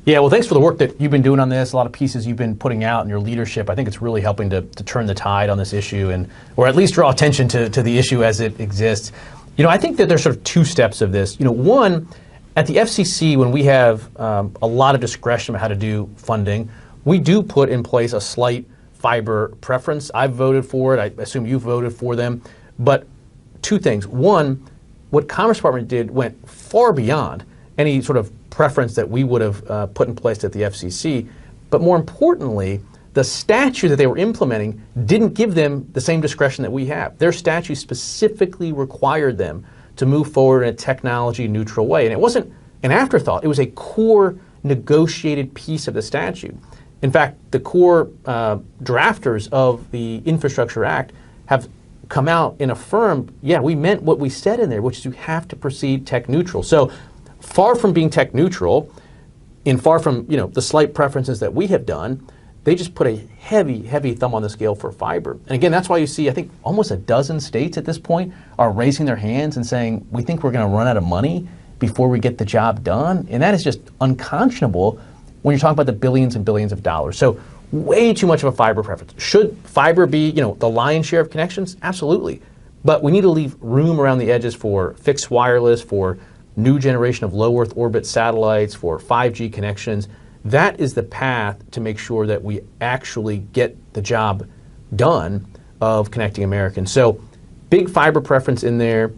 Yeah, well, thanks for the work that you've been doing on this, a lot of pieces you've been putting out in your leadership. I think it's really helping to turn the tide on this issue, and or at least draw attention to the issue as it exists. I think that there's sort of two steps of this. One, at the FCC, when we have a lot of discretion on how to do funding, we do put in place a slight fiber preference. I've voted for it. I assume you've voted for them. But two things. One, what Commerce Department did went far beyond any sort of preference that we would have put in place at the FCC. But more importantly, the statute that they were implementing didn't give them the same discretion that we have. Their statute specifically required them to move forward in a technology neutral way. And it wasn't an afterthought. It was a core negotiated piece of the statute. In fact, the core drafters of the Infrastructure Act have come out and affirmed, yeah, we meant what we said in there, which is you have to proceed tech neutral. So far from being tech neutral, and far from the slight preferences that we have done, they just put a heavy, heavy thumb on the scale for fiber. And again, that's why you see, I think, almost a dozen states at this point are raising their hands and saying, we think we're going to run out of money before we get the job done. And that is just unconscionable when you're talking about the billions and billions of dollars. So way too much of a fiber preference. Should fiber be, the lion's share of connections? Absolutely. But we need to leave room around the edges for fixed wireless, for new generation of low Earth orbit satellites, for 5G connections. That is the path to make sure that we actually get the job done of connecting Americans. So big fiber preference in there.